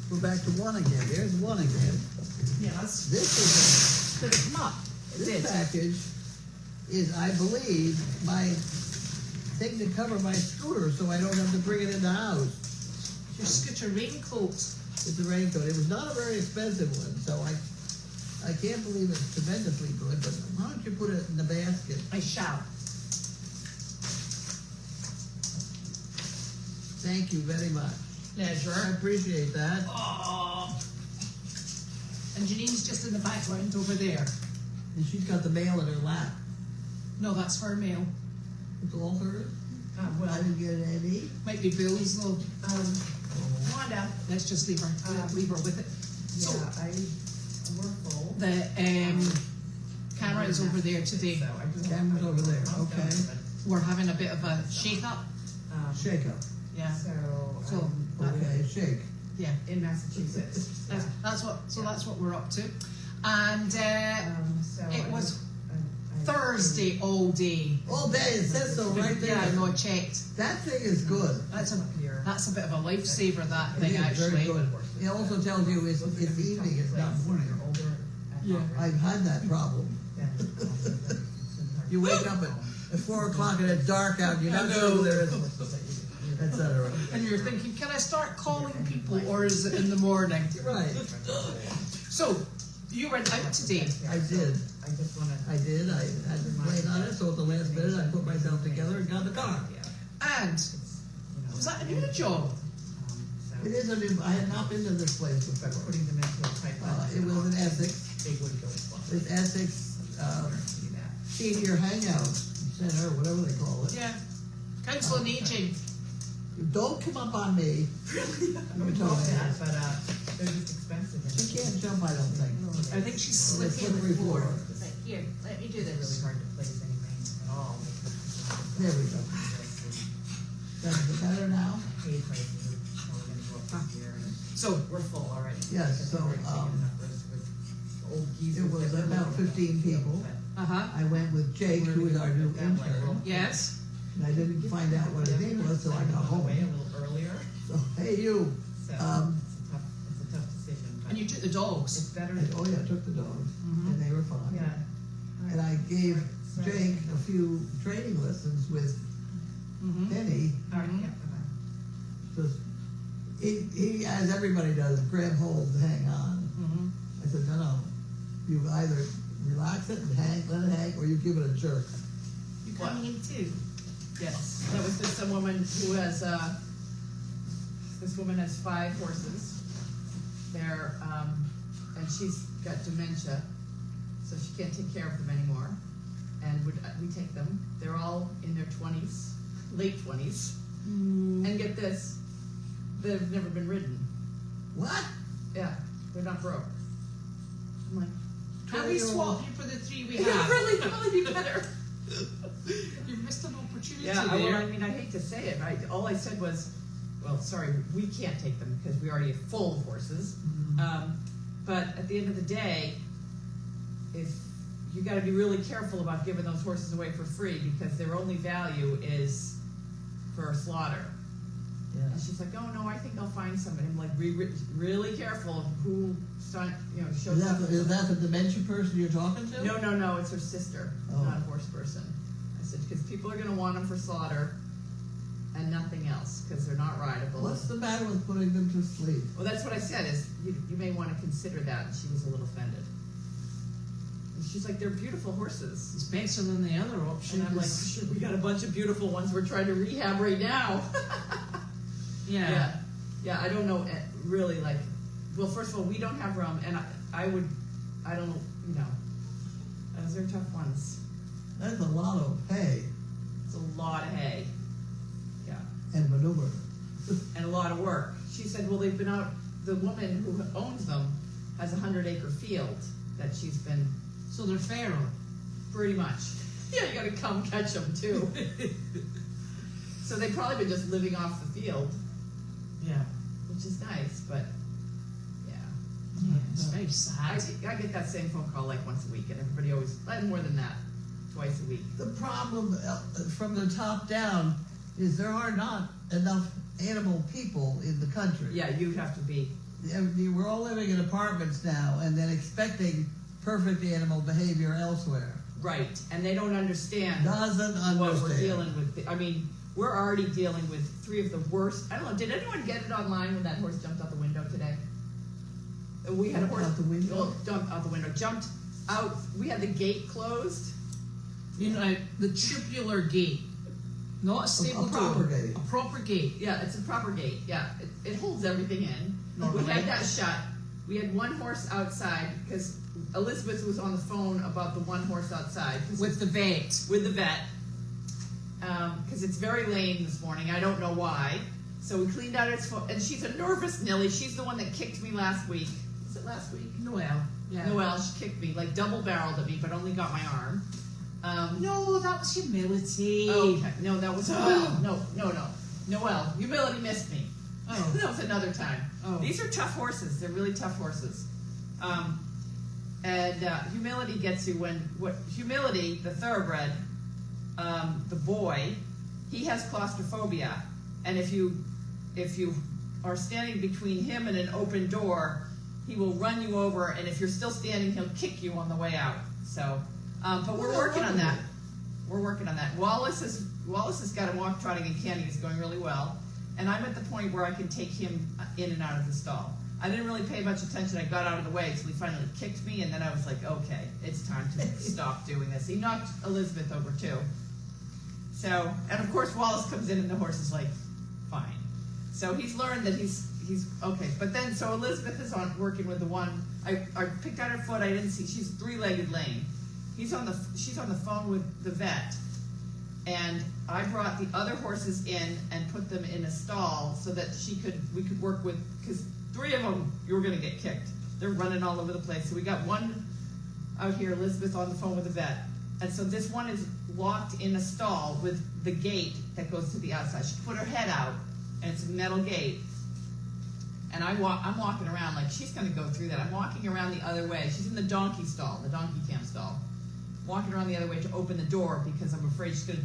We're back to one again. There's one again. Yes. This Did it come up? It this did. package is, I believe, my thing to cover my scooter so I don't have to bring it in the house. Your scooter raincoat. It's a raincoat. It was not a very expensive one, so I can't believe it's tremendously good, but why don't you put it in the basket? I shall. Thank you very much. I Pleasure. appreciate that. Oh. And Janine's just in the background over there. And she's got the mail in her lap. No, that's her mail. It's all hers? Well, I didn't get any. might be Bill's though. Wanda. Let's just leave her. Leave her with it. So We're full. the camera is over there today. So I do have Camera's over there, I'm okay. done, We're having a bit of a shake up. but, Shake up. Yeah. So, Okay, shake. Yeah. in Massachusetts. That's what we're up to. And So it was I- Thursday all day. All day, it says so right there. Yeah, no, I checked. That thing is good. That's up here. a bit of a lifesaver, that It thing is very actually. good. It also tells you it's evening, it's not morning. Yeah. I've had that problem. You wake up at 4 o'clock and it's dark out, you're not sure who there is, etc. And you're thinking, can I start calling people or is it in the morning? Right, So, you went out today. I did. I just wanna. I did. I had to plan on it, so at the last minute I put myself together and got the car. And was that a new job? It is a new, I had not been to this place But before. putting them into a pipeline. It was in Essex. They would go as well. It's Essex See that. Senior Hangout Center, whatever they call it. Yeah. Council on Aging. Don't come up on me. I would love that, but they're just expensive. and She can't jump, I don't think. I think she's On the slipping slippery floor. It's like, here, let me do It's really this. hard to place anything at all. There we go. That's better now? Paid prices are going to go up this year, and So, we're full already. Yes, so, We're taking enough risk with old geezers it was that we're about looking 15 for. people. uh-huh. I went with Jake, who is our new intern, Yes. and I didn't find out what his name was till I got home. Away a little earlier, So, hey, you. so Um, it's a tough decision, but And you took the dogs. it's better. Oh yeah, I took the dogs, and they were fine. Yeah. And I gave Jake a few training lessons with Mm-hmm. Penny. All right, yeah, Just, he, as everybody does, grab hold and hang on. Mm-hmm. I said, no, you either relax it and let it hang, or you give it a jerk. You coming in too? Yes, that was just a woman who has, this woman has 5 horses. They're, and she's got dementia, so she can't take care of them anymore. And we take them. They're all in their 20s, late 20s. And get this, they've never been ridden. What? Yeah, they're not broke. I'm like, Can we swap you for the 3 we yeah, have? really be better. You missed an opportunity Yeah, there. well, I mean, I hate to say it, right? All I said was, well, sorry, we can't take them because we already have full horses. But at the end of the day, if you got to be really careful about giving those horses away for free because their only value is for slaughter. Yeah. And she's like, oh no, I think I'll find somebody. I'm like, really careful of who, shows up. Is that the dementia person you're talking to? No, it's her sister, Oh. not a horse person. I said, because people are going to want them for slaughter and nothing else, because they're not rideable. What's the matter with putting them to sleep? Well, that's what I said, is you may want to consider that, and she was a little offended. And she's like, they're beautiful horses. It's better than the other option. And I'm like, sure, we got a bunch of beautiful ones we're trying to rehab right now. yeah. Yeah, I don't know, really, like, well, first of all, we don't have room, and I don't, those are tough ones. That's a lot of hay It's a lot of hay. Yeah. and manure. And a lot of work. She said, well, they've been out, the woman who owns them has a 100-acre field that she's been, So they're feral. pretty much. Yeah, you gotta come catch them too. So they've probably been just living off the field, Yeah. which is nice, but yeah. It's very I sad. get that same phone call like once a week, and everybody always, more than that, twice a week. The problem from the top down is there are not enough animal people in the country. Yeah, you have to be we're all living in apartments now, and then expecting perfect animal behavior elsewhere. Right, and they don't understand Doesn't what we're understand. dealing with. I mean, we're already dealing with 3 of the worst. I don't know, did anyone get it online when that horse jumped out the window today? We had a horse. Out the window? Well, jumped out the window, jumped out. We had the gate closed. You know, the tubular gate, not a stable A proper door, gate. a proper gate. Yeah, it's a proper gate. Yeah, it holds everything in. Normally. We had that shut. We had one horse outside because Elizabeth was on the phone about the one horse outside. With the vet. With the vet. Because it's very lame this morning. I don't know why. So we cleaned out its foot. And she's a nervous Nilly. She's the one that kicked me last week. Was it last week? Noelle. Yeah. Noelle, she kicked me, like double barreled at me, but only got my arm. No, that was humility. Okay. No, that was Noelle. No. Noelle, humility missed me. Oh. That was another time. Oh. These are tough horses. They're really tough horses. Humility gets you humility, the thoroughbred, the boy, he has claustrophobia, and if you are standing between him and an open door, he will run you over, and if you're still standing, he'll kick you on the way out. So, but we're working on that. We're working on that. Wallace has got him walk trotting and canning. It's going really well, and I'm at the point where I can take him in and out of the stall. I didn't really pay much attention. I got out of the way until he finally kicked me, and then I was like, okay, it's time to stop doing this. He knocked Elizabeth over too. So, and of course Wallace comes in and the horse is like, fine. So he's learned that he's okay. But then, so Elizabeth is working with the one, I picked out her foot, I didn't see, she's 3-legged lame. She's on the phone with the vet. And I brought the other horses in and put them in a stall so that we could work with, because 3 of them, you were gonna get kicked. They're running all over the place. So we got one out here, Elizabeth on the phone with the vet. And so this one is locked in a stall with the gate that goes to the outside. She put her head out, and it's a metal gate. And I'm walking around like she's gonna go through that. I'm walking around the other way. She's in the donkey stall, the donkey camp stall. Walking around the other way to open the door because I'm afraid she's gonna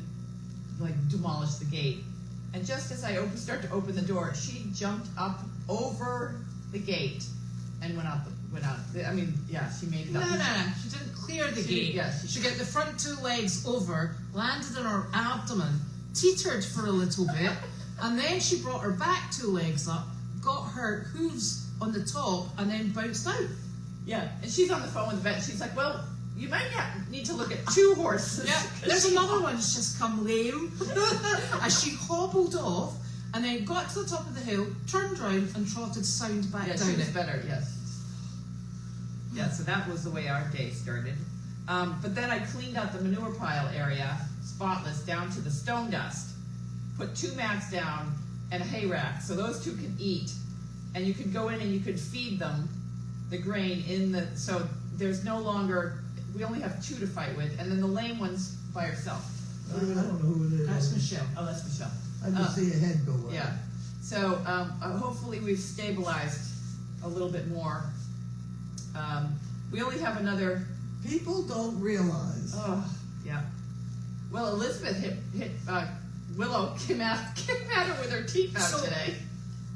like demolish the gate. And just as I start to open the door, she jumped up over the gate and went out. I mean, yeah, she made it up. No. She didn't clear the gate. Yeah, she got the front 2 legs over, landed on her abdomen, teetered for a little bit, and then she brought her back 2 legs up, got her hooves on the top, and then bounced out. Yeah, and she's on the phone with the vet. She's like, well, you might need to look at 2 horses. Yeah, there's another one that's just come lame. And she hobbled off, and then got to the top of the hill, turned round, and trotted sound back Yeah, down she was it. better, yes. Yeah, so that was the way our day started. But then I cleaned out the manure pile area, spotless, down to the stone dust. Put 2 mats down and a hay rack, so those 2 can eat. And you could go in and you could feed them the grain so there's no longer, we only have 2 to fight with, and then the lame one's by herself. I don't know who it is. That's Michelle. Oh, that's Michelle. I just see a head go up. Yeah. So hopefully we've stabilized a little bit more. We only have another. People don't realize. Oh, yeah. Well, Elizabeth hit Willow came at her with her teeth out today.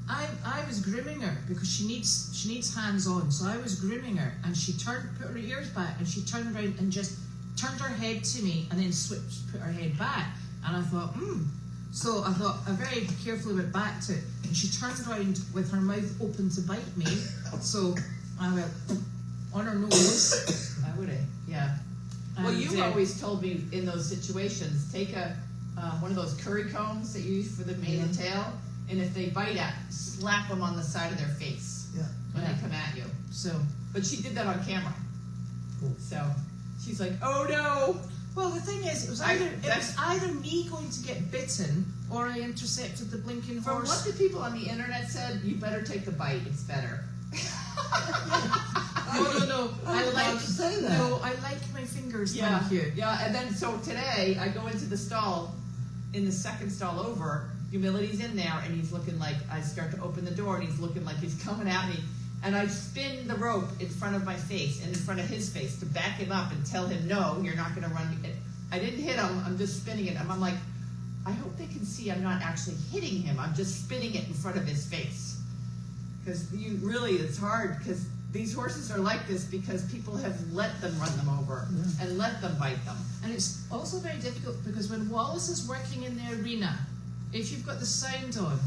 I was grooming her because she needs hands on. So I was grooming her, and she put her ears back, and she turned around and just turned her head to me, and then put her head back. And I thought, So I thought, I very carefully went back to it, and she turned around with her mouth open to bite me. So I went on her nose. I would have, yeah. Well, And, you always told me in those situations, take one of those curry combs that you use for the mane and tail, and if they bite slap them on the side of their face when they come at you. So, but she did that on camera. Cool. So she's like, oh no. well, the thing is, it was either me going to get bitten or I intercepted the blinking From horse. what the people on the internet said, you better take the bite. It's better. No. I was about to say that. No, I like my fingers. Yeah, Thank you. yeah. And then so today I go into the stall, in the second stall over. Humility's in there, and he's looking like I start to open the door, and he's looking like he's coming at me. And I spin the rope in front of my face and in front of his face to back him up and tell him, no, you're not going to run. I didn't hit him. I'm just spinning it. I'm like, I hope they can see I'm not actually hitting him. I'm just spinning it in front of his face. Because it's hard, because these horses are like this because people have let them run them over and let them bite them. And it's also very difficult because when Wallace is working in the arena, if you've got the sound on,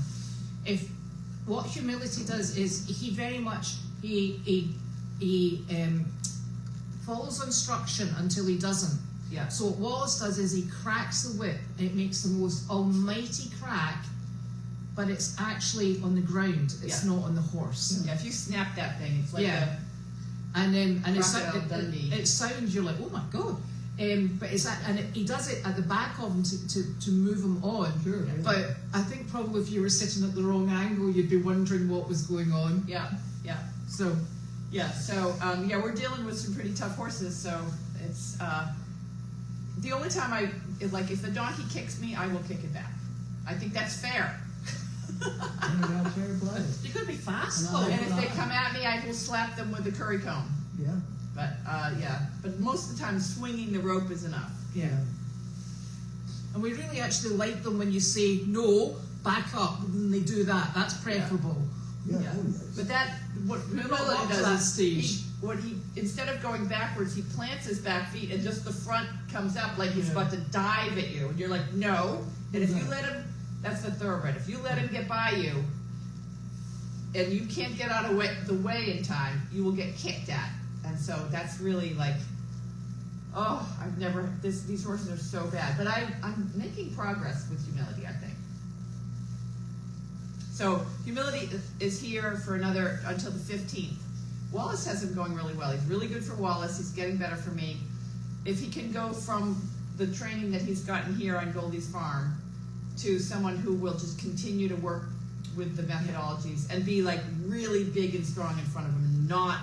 what humility does is he very much follows instruction until he doesn't. Yeah. So what Wallace does is he cracks the whip, and it makes the most almighty crack, but it's actually on the ground. It's not on the horse. Yeah, if you snap that thing, it's like and Crocodile Dundee. it sounds, you're like, oh my god. But he does it at the back of him to move him on. Sure. But I think probably if you were sitting at the wrong angle, you'd be wondering what was going on. Yeah. So we're dealing with some pretty tough horses. So it's the only time if the donkey kicks me, I will kick it back. I think that's fair. Fair play. you could be fast. No, And if they come at me, I will slap them with a curry comb. Yeah. But most of the time, swinging the rope is enough. Yeah. And we really actually like them when you say no, back up, and they do that. That's preferable. Yeah. Yeah. Oh, yes. But what not humility up to does that is stage. he instead of going backwards, he plants his back feet and just the front comes up like he's about to dive at you, and you're like, no. And if you let him, that's the thoroughbred. If you let him get by you, and you can't get out of the way in time, you will get kicked at. And so that's really like, these horses are so bad. But I'm making progress with humility, I think. So humility is here for until the 15th. Wallace has him going really well. He's really good for Wallace. He's getting better for me. If he can go from the training that he's gotten here on Goldy-s farm to someone who will just continue to work with the methodologies and be like really big and strong in front of him and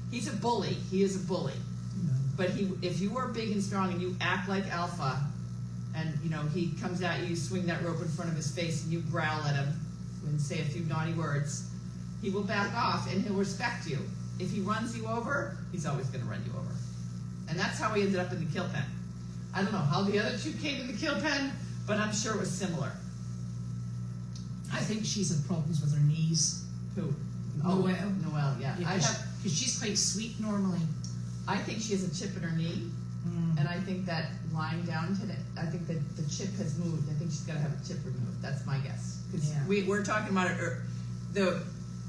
he's a bully. He is a bully. Yeah. But if you are big and strong and you act like alpha and he comes at you, you swing that rope in front of his face and you growl at him and say a few naughty words, he will back off and he'll respect you. If he runs you over, he's always going to run you over. And that's how he ended up in the kill pen. I don't know how the other two came in the kill pen, but I'm sure it was similar. I think she's had problems with her knees. Who? Noelle. Noelle, yeah. Because she's quite sweet normally. I think she has a chip in her knee, and I think that lying down today, I think that the chip has moved. I think she's got to have a chip removed. That's my guess. Because we're talking about it. The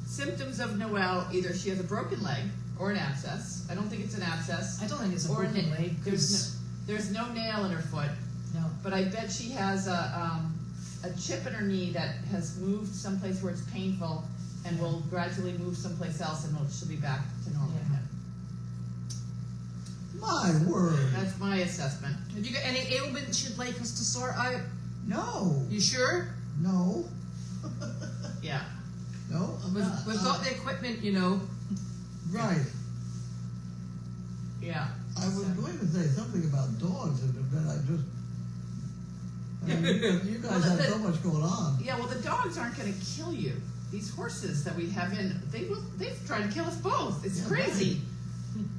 symptoms of Noelle, either she has a broken leg or an abscess. I don't think it's an abscess. I don't think it's a broken leg. There's no nail in her foot. No. But I bet she has a chip in her knee that has moved someplace where it's painful and will gradually move someplace else and she'll be back to normal again. My word. That's my assessment. Have you got any ailments you'd like us to sort out? No. You sure? No. Yeah. No. We've got the equipment, Right. Yeah. I was going to say something about dogs, but I just. You guys have so much going on. Yeah, well, the dogs aren't going to kill you. These horses that we have they've tried to kill us both. It's crazy.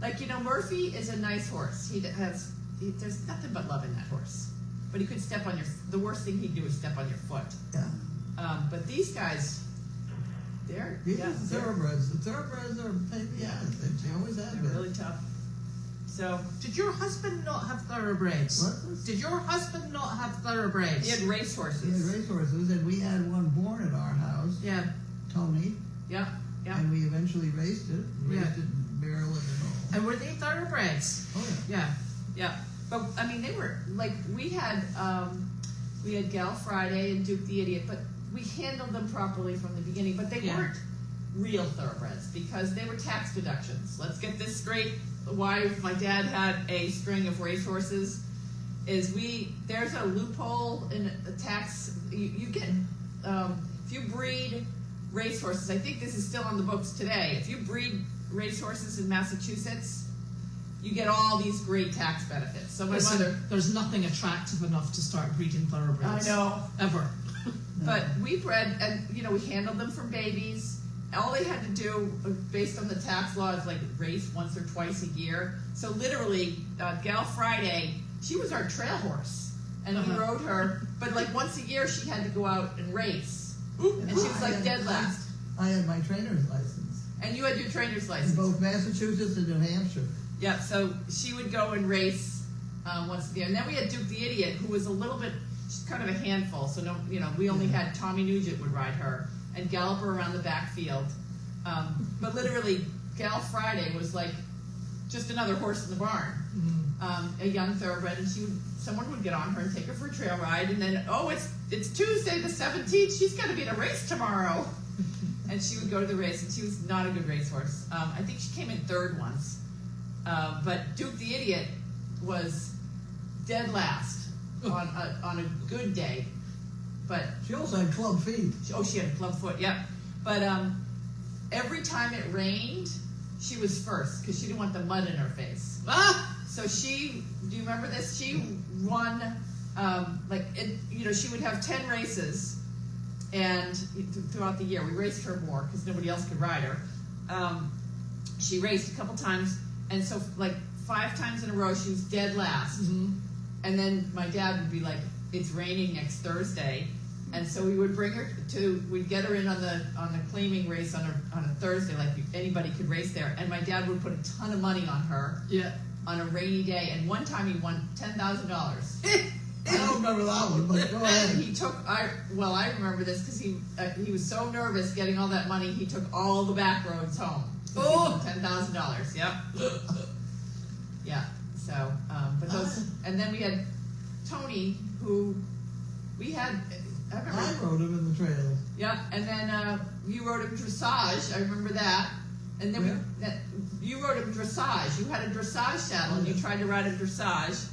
Right. Like, Murphy is a nice horse. There's nothing but love in that horse. But he could step on the worst thing he'd do is step on your foot. Yeah. But these guys, These are thoroughbreds. The thoroughbreds are pain in the ass. They always have been. They're really tough. So, did your husband not have thoroughbreds? What? Did your husband not have thoroughbreds? he had race horses. We had racehorses, and we had one born at our house, Yeah. Tony, Yeah. and we eventually raced it in Maryland and all. And were they thoroughbreds? Oh yeah. Yeah. Yeah. But, they were, like, we had Gal Friday and Duke the Idiot, but we handled them properly from the beginning, but they weren't real thoroughbreds because they were tax deductions. Let's get this straight. Why my dad had a string of racehorses is there's a loophole in the tax. You get, if you breed racehorses, I think this is still on the books today. If you breed racehorses in Massachusetts, you get all these great tax benefits. So there's nothing attractive enough to start breeding thoroughbreds. I know. Ever. But we bred, and we handled them from babies. All they had to do, based on the tax law, is race once or twice a year. So literally, Gal Friday, she was our trail horse, and we rode her. But once a year, she had to go out and race, and she was dead last. I had my trainer's license And you had your trainer's in license. both Massachusetts and New Hampshire. Yeah, so she would go and race once a year. And then we had Duke the Idiot, who was a little bit, she's kind of a handful. So no, we only had Tommy Nugent would ride her and gallop her around the backfield. But literally, Gal Friday was like just another horse in the barn, a young thoroughbred, and someone would get on her and take her for a trail ride, and then it's Tuesday the 17th. She's got to be at a race tomorrow. And she would go to the race, and she was not a good racehorse. I think she came in third once. But Duke the Idiot was dead last on a good day. But She also had club feet. she had a club foot, yeah. But every time it rained, she was first because she didn't want the mud in her face. So do you remember this? She won, she would have 10 races. And throughout the year, we raced her more because nobody else could ride her. She raced a couple times, and so like 5 times in a row, she was dead last. And then my dad would be like, "It's raining next Thursday," and so we would bring her we'd get her in on the claiming race on a Thursday, like anybody could race there. And my dad would put a ton of money on her. Yeah. On a rainy day, and one time he won $10,000. I don't remember that one, but go ahead. I remember this because he was so nervous getting all that money, he took all the back roads home. $10,000. Yep. Yeah. So, but those, and then we had Tony, who we had. I remember. I rode him in the trails. Yeah, and then you rode him dressage. I remember that. And then you rode him dressage. You had a dressage saddle, and you tried to ride a dressage.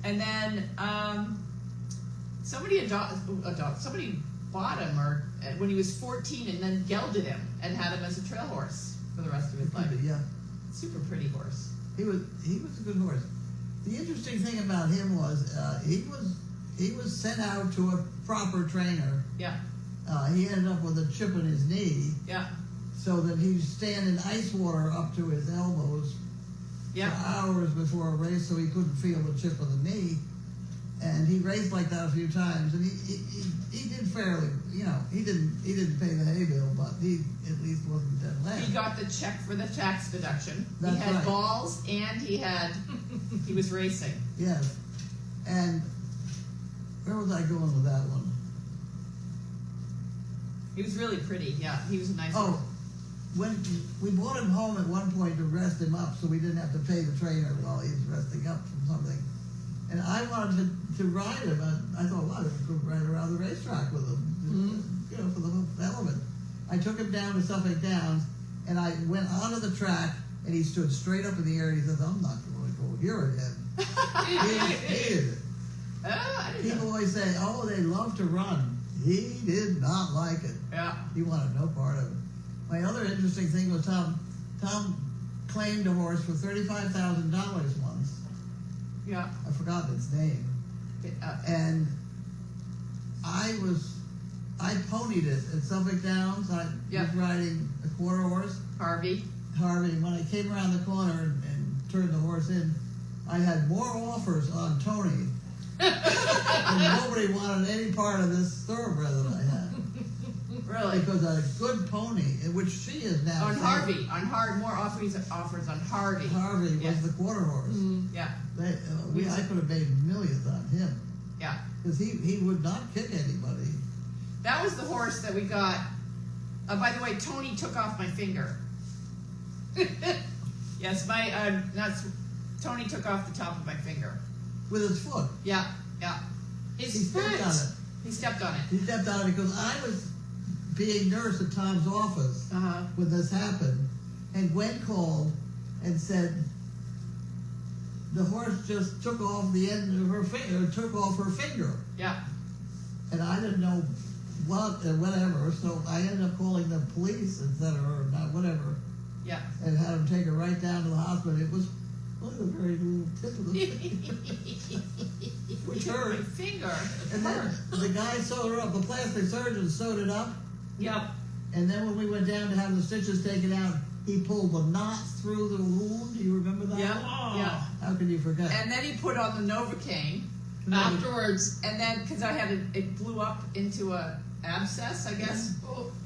And then somebody bought him when he was 14, and then gelded him and had him as a trail horse for the rest of his life. Yeah. Super pretty horse. He was a good horse. The interesting thing about him was he was sent out to a proper trainer. Yeah. He ended up with a chip in his knee. Yeah. So that he'd stand in ice water up to his elbows for hours before a race, so he couldn't feel the chip of the knee. And he raced like that a few times, and he did fairly. He didn't pay the hay bill, but he at least wasn't dead last. He got the check for the tax deduction. That's he had right. balls, and he was racing. Yes. And where was I going with that one? He was really pretty. Yeah, he was a nice. Oh, when we brought him home at one point to rest him up, so we didn't have to pay the trainer while he was resting up from something. And I wanted to ride him. I thought, well, I could ride around the racetrack with him, for the hell of it. I took him down to Suffolk Downs, and I went onto the track, and he stood straight up in the air, and he said, "I'm not going to go here again." He hated it. I didn't know. People always say, "Oh, they love to run." He did not like it. Yeah. He wanted no part of it. My other interesting thing was Tom claimed a horse for $35,000 once. Yeah. I forgot its name. And I ponied it at Suffolk Downs. I was riding a quarter horse. Harvey. When I came around the corner and turned the horse in, I had more offers on Tony. And nobody wanted any part of this thoroughbred that I had. Really? Because a good pony, which she is now. On Harvey. More offers on Harvey. Harvey was the quarter horse. Yeah. I could have made millions on him. Yeah. Because he would not kick anybody. That was the horse that we got. By the way, Tony took off my finger. Yes, Tony took off the top of my finger. With his foot. Yeah. He His stepped foot. on it. He stepped on it. He stepped on it because I was being nurse at Tom's office when this happened. And Gwen called and said, the horse just took off the end of her finger, took off her finger. Yeah. And I didn't know what and whatever, so I ended up calling the police instead of her, not whatever. Yeah. And had them take her right down to the hospital. It was only a very little tip of the finger. Which hurt. My finger. And then the guy sewed her up, the plastic surgeon sewed it up. Yep. And then when we went down to have the stitches taken out, he pulled the knots through the wound. Do you remember that? Yeah. Oh, Yeah. how can you forget? And then he put on the Novocaine Afterwards. and then because I had it blew up into a abscess, I guess.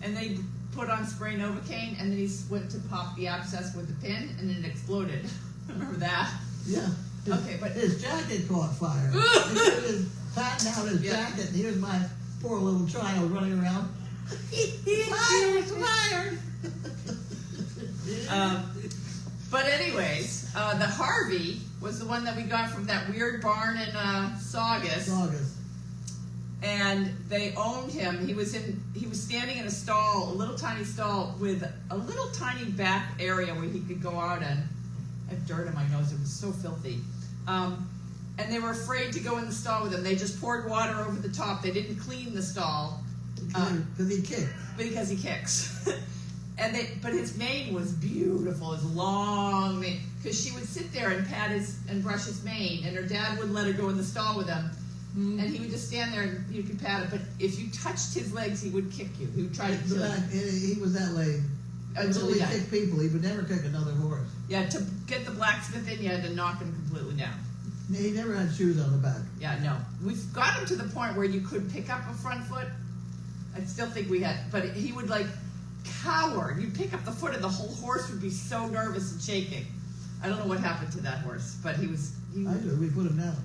And they put on spray Novocaine, and then he went to pop the abscess with the pin, and then it exploded. Remember that? Yeah. Okay, but his jacket caught fire. He was patting out his jacket, and here's my poor little child running around. Fire! But anyways, the Harvey was the one that we got from that weird barn in Saugus. And they owned him. He was standing in a stall, a little tiny stall with a little tiny back area where he could go out and I have dirt in my nose. It was so filthy. And they were afraid to go in the stall with him. They just poured water over the top. They didn't clean the stall. Because he kicked. Because he kicks. But his mane was beautiful, his long mane. Because she would sit there and pat and brush his mane, and her dad wouldn't let her go in the stall with him. And he would just stand there and you could pat it. But if you touched his legs, he would kick you. He would try to kill you. He was that way. Until he died. Kick people. He would never kick another horse. Yeah, to get the blacksmith in, you had to knock him completely down. He never had shoes on the back. Yeah, no. We've got him to the point where you could pick up a front foot. I still think we had, but he would like cower. You'd pick up the foot and the whole horse would be so nervous and shaking. I don't know what happened to that horse, but he was. I do. We put him down.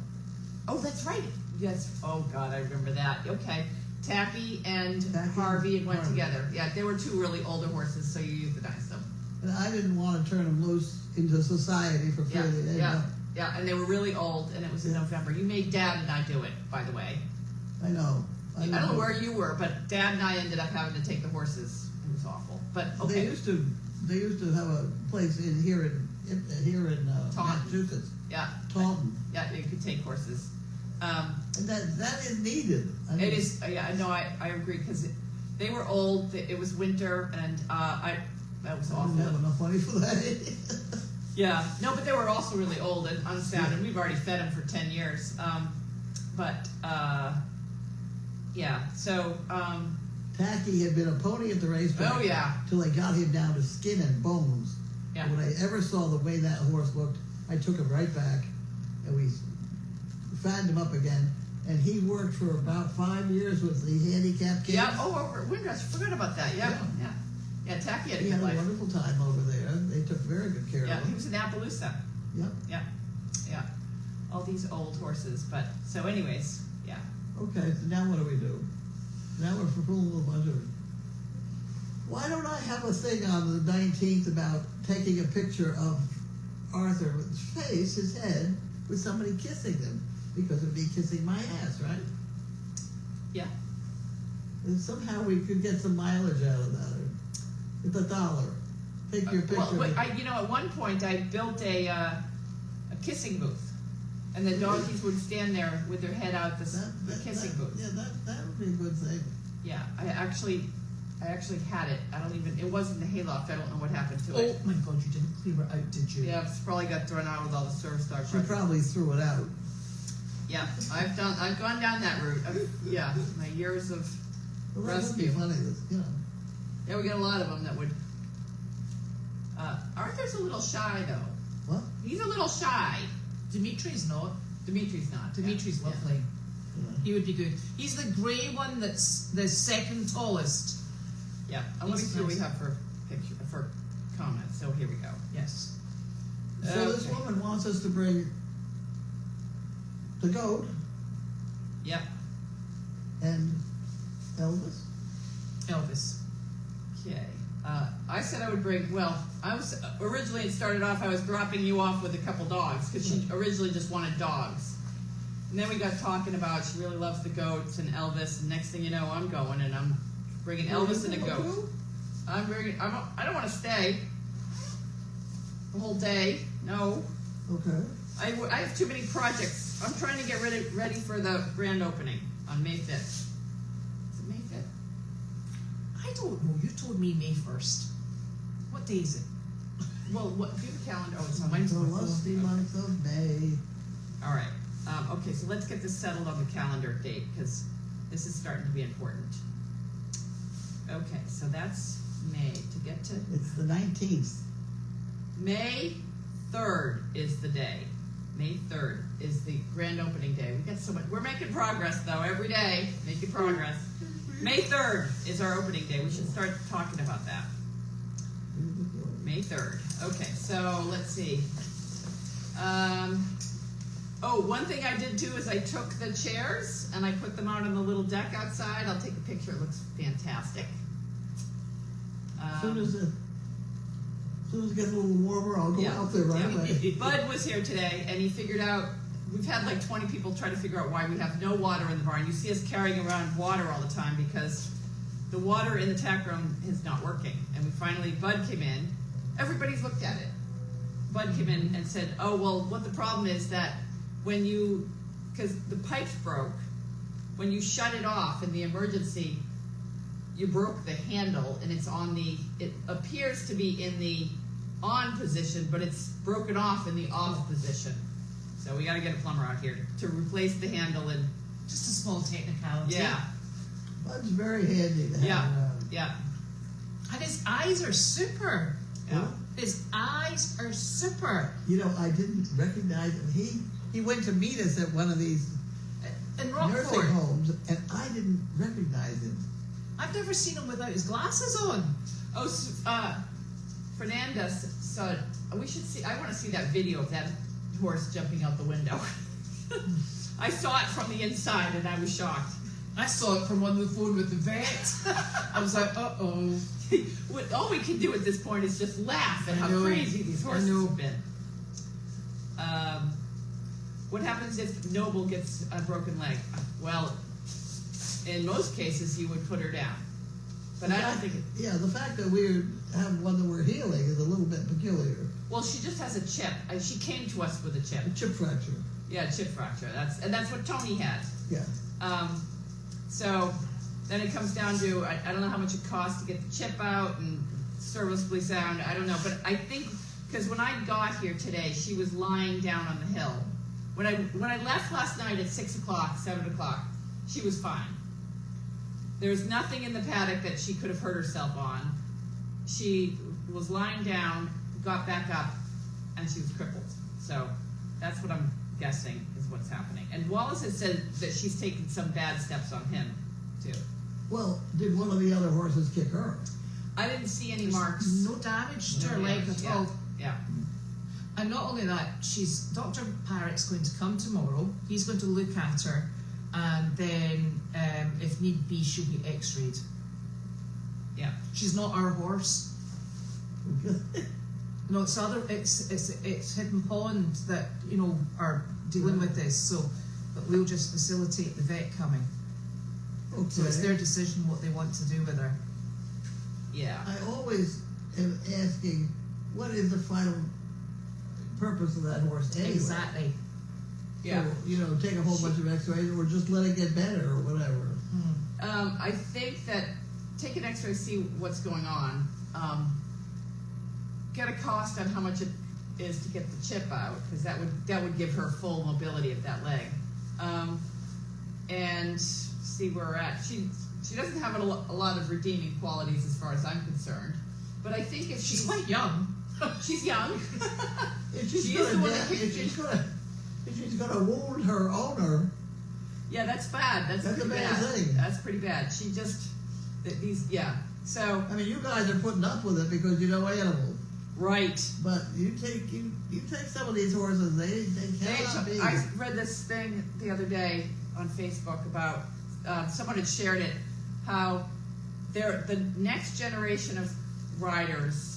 Oh, that's right. Yes. Oh God, I remember that. Okay. Tacky and Harvey went together. Yeah, they were two really older horses, so you euthanized them. And I didn't want to turn them loose into society for fear they ended up. Yeah, and they were really old, and it was in November. You made Dad and I do it, by the way. I know. I don't know where you were, but Dad and I ended up having to take the horses. It was awful. But okay. They used to have a place here in Massachusetts. Yeah. Taunton. Yeah, you could take horses. And that is needed. I mean, it is. Yeah, no, I agree because they were old. It was winter, and that was awful. I didn't have enough money for that. Yeah, no, but they were also really old and unsound, and we've already fed them for 10 years. Tacky had been a pony at the racetrack. Oh yeah. Till they got him down to skin and bones. Yeah. And when I ever saw the way that horse looked, I took him right back, and we fattened him up again. And he worked for about 5 years with the handicap kids. Yeah. Oh, over at Windrush. Forgot about that. Yeah. Yeah. Tacky had a good life. He had a wonderful time over there. They took very good care of him. Yeah, he was in Appaloosa. Yep. Yeah. All these old horses, but so anyways, yeah. Okay, so now what do? Now we're fooling with a bunch of. Why don't I have a thing on the 19th about taking a picture of Arthur with his face, his head, with somebody kissing him? Because of me kissing my ass, right? Yeah. And somehow we could get some mileage out of that. It's $1. Take your picture. Well, at one point I built a kissing booth, and the donkeys would stand there with their head out the kissing booth. Yeah, that would be a good thing. Yeah, I actually had it. It wasn't the hayloft. I don't know what happened to it. Oh my God, you didn't clear it out, did you? Yeah, it's probably got thrown out with all the service dog. She probably threw it out. Yeah, I've gone down that route. My years of rescue. That would be funny, Yeah, we get a lot of them that would. Arthur's a little shy though. What? He's a little shy. Dimitri's not. Dimitri's not. Dimitri's lovely. Yeah. He would be good. He's the grey one that's the second tallest. Yeah. Let me see what we have for comments. So here we go. Yes. So this woman wants us to bring the goat. Yep. And Elvis. Okay. I said I would bring. Well, I was originally. It started off. I was dropping you off with a couple dogs because she originally just wanted dogs. And then we got talking about she really loves the goats and Elvis. And next thing you know, I'm going and I'm bringing Elvis and a goat. I don't want to stay the whole day. No. Okay. I have too many projects. I'm trying to get ready for the grand opening on May 5th. Is it May 5th? I don't know. You told me May 1st. What day is it? Well, what? Do the calendar. Oh, it's on Mine's The on my lusty phone. month of May. All right. Okay, so let's get this settled on the calendar date because this is starting to be important. Okay, so that's May. To get to It's the 19th. May 3rd is the day. May 3rd is the grand opening day. We got so much. We're making progress though every day. Making progress. May 3rd is our opening day. We should start talking about that. May 3rd. Okay, so let's see. Oh, one thing I did too is I took the chairs and I put them out on the little deck outside. I'll take a picture. It looks fantastic. As soon as it gets a little warmer, I'll go out there right away. Bud was here today and he figured out, we've had like 20 people try to figure out why we have no water in the barn. You see us carrying around water all the time because the water in the tack room is not working. And we finally, Bud came in. Everybody's looked at it. Bud came in and said, oh, well, what the problem is that when you, because the pipes broke, when you shut it off in the emergency, you broke the handle and it's on the, it appears to be in the on position, but it's broken off in the off position. So we gotta get a plumber out here to replace the handle and. Just a small technicality. Yeah. Bud's very handy to have around. Yeah. And his eyes are super. Yeah. His eyes are super. You know, I didn't recognize him. He went to meet us at one of these In nursing Rockport. homes, and I didn't recognize him. I've never seen him without his glasses on. Oh, Fernandez said, we should see, I wanna see that video of that horse jumping out the window. I saw it from the inside and I was shocked. I saw it from on the phone with the vet. I was like, uh-oh. All we can do at this point is just laugh at how crazy these horses have been. What happens if Noble gets a broken leg? Well, in most cases, you would put her down. But I don't think it... Yeah, the fact that we have one that we're healing is a little bit peculiar. Well, she just has a chip. She came to us with a chip. A chip fracture. Yeah, chip fracture. That's what Tony had. Yeah. So then it comes down to, I don't know how much it costs to get the chip out and serviceably sound, I don't know, but I think, because when I got here today, she was lying down on the hill. When I left last night at 6 o'clock, 7 o'clock, she was fine. There was nothing in the paddock that she could have hurt herself on. She was lying down, got back up, and she was crippled. So that's what I'm guessing is what's happening. And Wallace has said that she's taken some bad steps on him, too. Well, did one of the other horses kick her? I didn't see any marks. No damage to her leg at all. Yeah. And not only that, Dr. Parrott's going to come tomorrow. He's going to look at her, and then, if need be, she'll be x-rayed. Yeah. She's not our horse. No, it's Hidden Pond that, are dealing with this, so, but we'll just facilitate the vet coming. Okay. So it's their decision what they want to do with her. Yeah. I always am asking, what is the final purpose of that horse anyway? Exactly. Yeah. So, take a whole bunch of x-rays or just let it get better or whatever. I think that take an x-ray, see what's going on. Get a cost on how much it is to get the chip out, because that would give her full mobility of that leg. And see where we're at. She doesn't have a lot of redeeming qualities as far as I'm concerned. But I think if She's quite young. She's young. If she's gonna wound her owner, yeah, that's bad. That's a pretty bad bad. thing. That's pretty bad. She just So I mean, you guys are putting up with it because you know animals. right. But you take some of these horses, they cannot be. I read this thing the other day on Facebook about someone had shared it, how the next generation of riders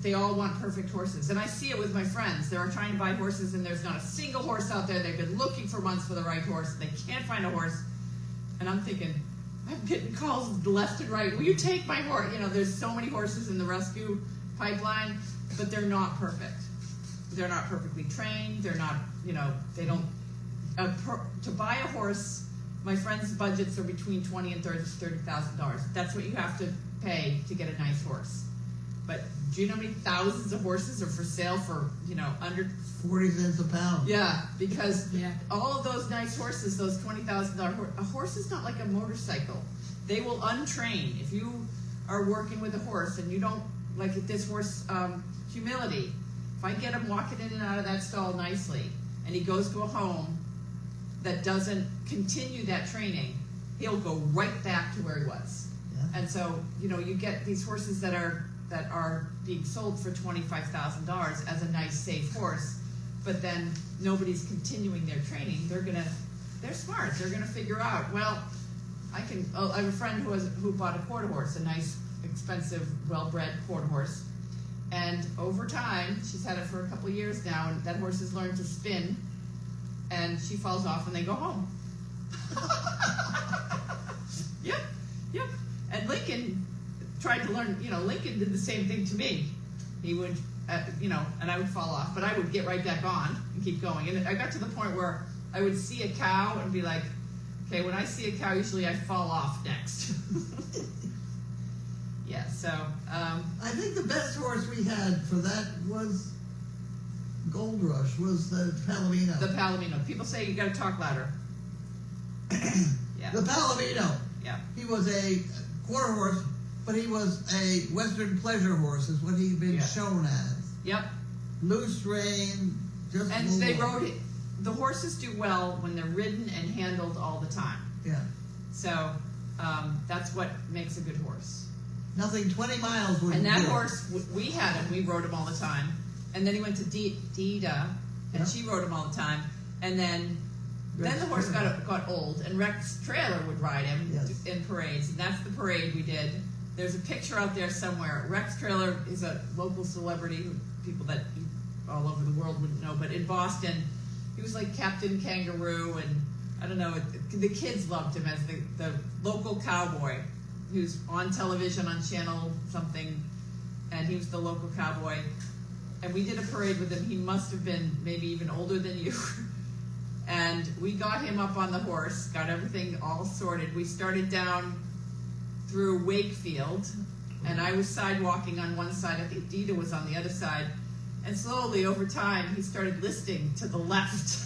they all want perfect horses. And I see it with my friends. They're trying to buy horses and there's not a single horse out there. They've been looking for months for the right horse. They can't find a horse. And I'm thinking, I'm getting calls left and right. Will you take my horse? There's so many horses in the rescue pipeline, but they're not perfect. They're not perfectly trained. They're not, they don't, to buy a horse, my friends' budgets are between $20,000 and $30,000. That's what you have to pay to get a nice horse. But do you know how many thousands of horses are for sale for, under 40 cents a pound. Yeah, because all of those nice horses, those $20,000 a horse is not like a motorcycle. They will untrain. If you are working with a horse and you don't, like this horse, humility, if I get him walking in and out of that stall nicely and he goes to a home that doesn't continue that training, he'll go right back to where he was. Yeah. And so, you get these horses that are being sold for $25,000 as a nice, safe horse, but then nobody's continuing their training. They're smart. They're gonna figure out, well, I have a friend who bought a quarter horse, a nice, expensive, well-bred quarter horse. And over time, she's had it for a couple of years now, and that horse has learned to spin, and she falls off and they go home. Yep. And Lincoln tried to learn, Lincoln did the same thing to me. He would, and I would fall off, but I would get right back on and keep going. And I got to the point where I would see a cow and be like, okay, when I see a cow, usually I fall off next. Yeah, so. I think the best horse we had for that was Gold Rush, was the Palomino. The Palomino. People say you gotta talk louder. Yeah. The Palomino. Yeah. He was a quarter horse, but he was a Western pleasure horse, is what he'd been shown as. Yep. Loose rein, just And move they on. rode it. The horses do well when they're ridden and handled all the time. Yeah. So that's what makes a good horse. Nothing 20 miles would And that do. horse, we had him. We rode him all the time. And then he went to Dita, and Yeah. she rode him all the time. And then the horse got old, and Rex Trailer would ride him Yes. in parades, and that's the parade we did. There's a picture out there somewhere. Rex Trailer is a local celebrity who people that all over the world wouldn't know, but in Boston, he was like Captain Kangaroo, and I don't know, the kids loved him as the local cowboy who's on television on channel something, and he was the local cowboy. And we did a parade with him. He must have been maybe even older than you. And we got him up on the horse, got everything all sorted. We started down through Wakefield, and I was sidewalking on one side. I think Dita was on the other side. And slowly, over time, he started listing to the left.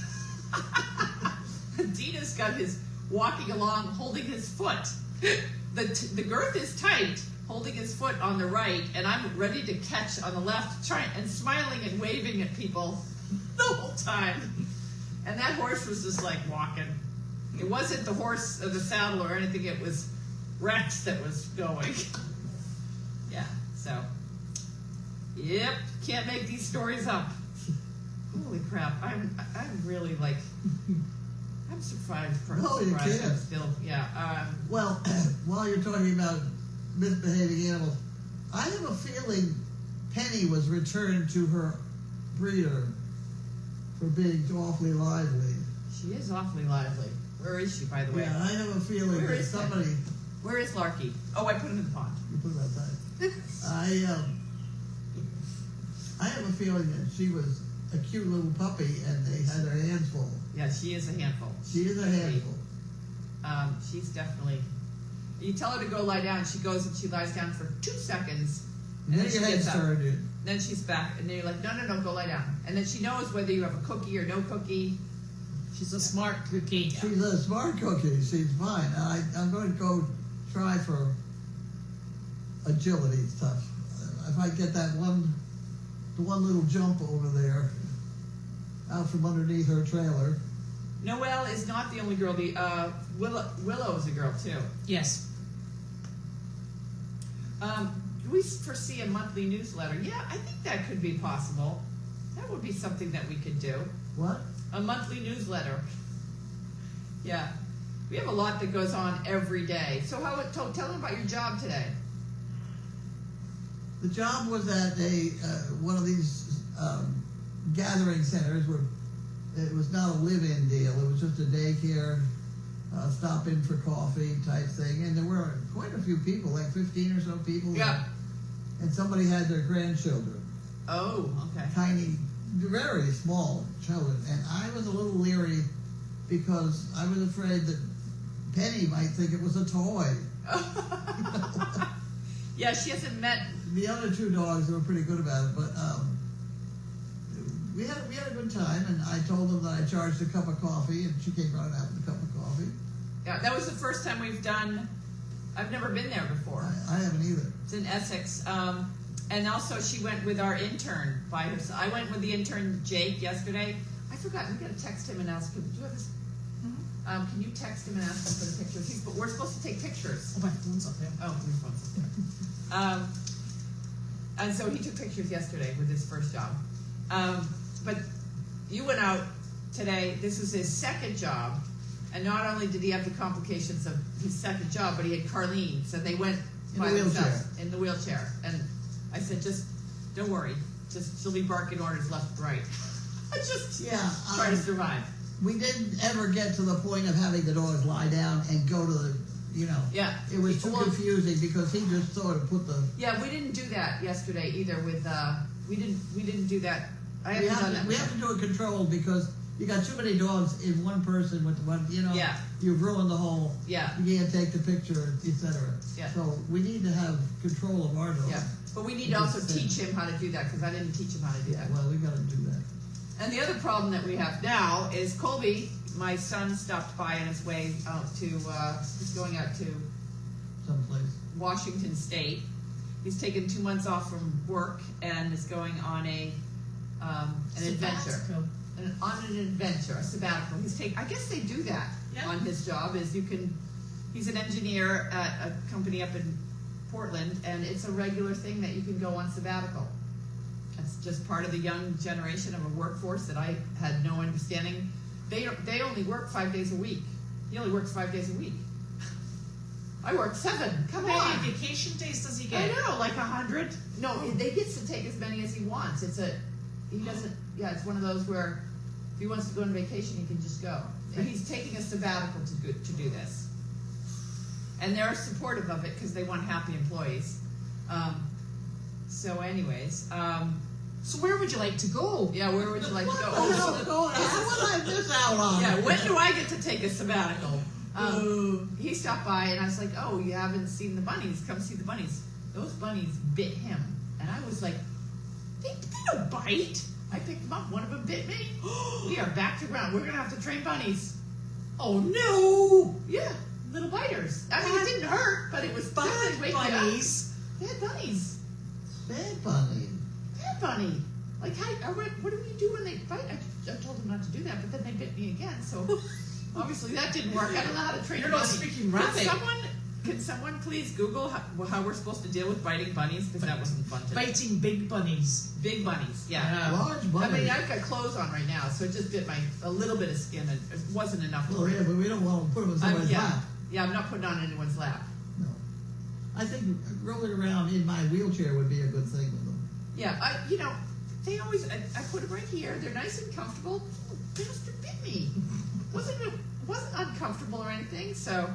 Dita's got his walking along, holding his foot. The girth is tight, holding his foot on the right, and I'm ready to catch on the left, trying and smiling and waving at people the whole time. And that horse was just like walking. It wasn't the horse or the saddle or anything, it was Rex that was going. Yeah, so. Yep, can't make these stories up. Holy crap, I'm really like, I'm surprised. No, you surprised can't. I'm still, yeah. Well, while you're talking about misbehaving animals, I have a feeling Penny was returned to her breeder for being too awfully lively. She is awfully lively. Where is she, by the way? Yeah, I have a feeling Where that is somebody. Where is Larky? Oh, I put him in the pond. You put it outside. I have a feeling that she was a cute little puppy and they had her hands full. Yeah, she is a handful. She is a handful. She's definitely. You tell her to go lie down, she goes and she lies down for 2 seconds. And then she your head's gets up. turned. Then she's back, and then you're like, no, go lie down. And then she knows whether you have a cookie or no cookie. She's a smart cookie. She's a smart cookie. She's fine. I'm going to go try for agility stuff. If I get that one little jump over there, out from underneath her trailer. Noelle is not the only girl. The Willow is a girl too. Yes. Do we foresee a monthly newsletter? Yeah, I think that could be possible. That would be something that we could do. What? A monthly newsletter. Yeah. We have a lot that goes on every day. So tell them about your job today. The job was at one of these gathering centers where it was not a live-in deal. It was just a daycare, stop in for coffee type thing. And there were quite a few people, like 15 or so people. Yeah. And somebody had their grandchildren. Oh, okay. Tiny, very small children. And I was a little leery because I was afraid that Penny might think it was a toy. Yeah, she hasn't met. The other two dogs were pretty good about it, but we had a good time, and I told them that I charged a cup of coffee, and she came running out with a cup of coffee. Yeah, that was the first time we've done. I've never been there before. I haven't either. It's in Essex. And also she went with our intern by herself. I went with the intern Jake yesterday. I forgot. We gotta text him and ask him. Do you have his? Can you text him and ask him for the pictures? But we're supposed to take pictures. Oh, my phone's up there. Oh, your phone's up there. And so he took pictures yesterday with his first job. But you went out today. This was his second job. And not only did he have the complications of his second job, but he had Carlene. So they went by themselves in the wheelchair. And I said, just don't worry. Just she'll be barking orders left and right. Just try to survive. We didn't ever get to the point of having the dogs lie down and go to the, Yeah. It was too confusing because he just sort of put the. Yeah, we didn't do that yesterday either. With we didn't do that. I haven't done that. We have to do it controlled because you got too many dogs in one person with one. Yeah. You've ruined the whole. Yeah. You can't take the picture, etc. Yeah. So we need to have control of our dogs. Yeah. But we need to also teach him how to do that because I didn't teach him how to do that. Well, we got to do that. And the other problem that we have now is Colby, my son, stopped by on his way out to, he's going out to Someplace. Washington State. He's taken 2 months off from work and is going on an adventure. On an adventure, a sabbatical. I guess they do that on his job. He's an engineer at a company up in Portland, and it's a regular thing that you can go on sabbatical. It's just part of the young generation of a workforce that I had no understanding. They only work 5 days a week. He only works 5 days a week. I work 7. Come How on. many vacation days does he get? I know, like 100. No, they gets to take as many as he wants. It's one of those where if he wants to go on vacation, he can just go. And he's taking a sabbatical to do this. And they're supportive of it because they want happy employees. So anyways, so where would you like to go? yeah, where would you like to go? What I miss out on? Yeah, when do I get to take a sabbatical? He stopped by and I was like, oh, you haven't seen the bunnies? Come see the bunnies. Those bunnies bit him. And I was like, they don't bite. I picked them up. One of them bit me. We are back to ground. We're going to have to train bunnies. Oh no! Yeah, little biters. I mean, it didn't hurt, but it was definitely waking up. Bunnies. Bad bunnies. Bad bunny. Bad bunny. Like, what do we do when they bite? I told them not to do that, but then they bit me again. So obviously that didn't work. I don't know how to train You're a not bunny. speaking rapid. Can someone please Google how we're supposed to deal with biting bunnies? Because that wasn't fun today. Biting big bunnies. Big bunnies, yeah. Large I bunny. mean, I've got clothes on right now, so it just bit a little bit of skin, and it wasn't enough to Well, yeah, but we don't want to put them in somebody's lap. Yeah, I'm not putting on anyone's lap. No. I think rolling around in my wheelchair would be a good thing with them. Yeah, they always, I put them right here. They're nice and comfortable. Bastard bit me. wasn't uncomfortable or anything, so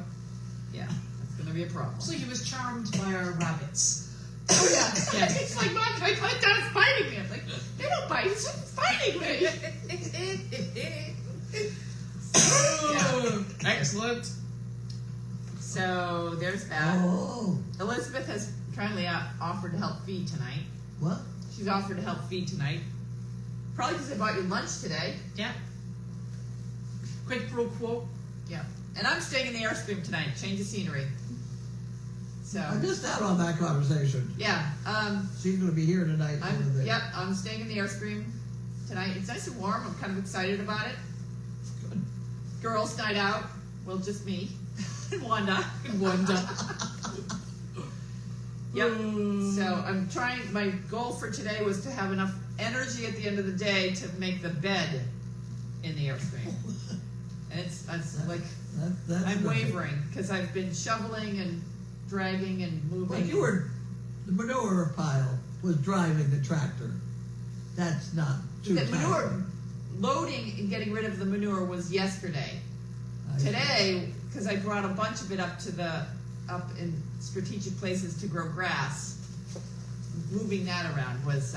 yeah, that's gonna be a problem. So he was charmed by our rabbits. Oh yeah, yeah. It's like, Mom, my dog's biting me. I'm like, they don't bite, he's fighting me. Yeah. Excellent. So there's that. Oh. Elizabeth has kindly offered to help feed tonight. What? She's offered to help feed tonight. Probably because I bought you lunch today. Yeah. Quid pro quo. Yeah. And I'm staying in the Airstream tonight. Change of scenery. So. I missed out on that conversation. Yeah. She's going to be here tonight. Yep. I'm staying in the Airstream tonight. It's nice and warm. I'm kind of excited about it. Good. Girls' night out. Well, just me and Wanda. Yep. So I'm trying. My goal for today was to have enough energy at the end of the day to make the bed in the Airstream. And it's like That's I'm good. wavering because I've been shoveling and dragging and moving. Well, the manure pile was driving the tractor. That's not too The tiring. manure loading and getting rid of the manure was yesterday. Today, because I brought a bunch of it up in strategic places to grow grass, moving that around was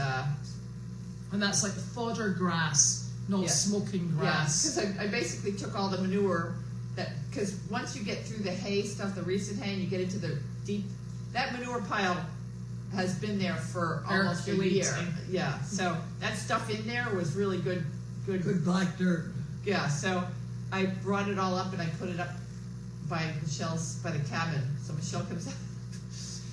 And that's like fodder grass, not smoking grass. because I basically took all the manure because once you get through the hay stuff, the recent hay, and you get into the deep, that manure pile has been there for almost a year. Yeah, so that stuff in there was really good. Good black dirt. Yeah, so I brought it all up and I put it up by the cabin. So Michelle comes out.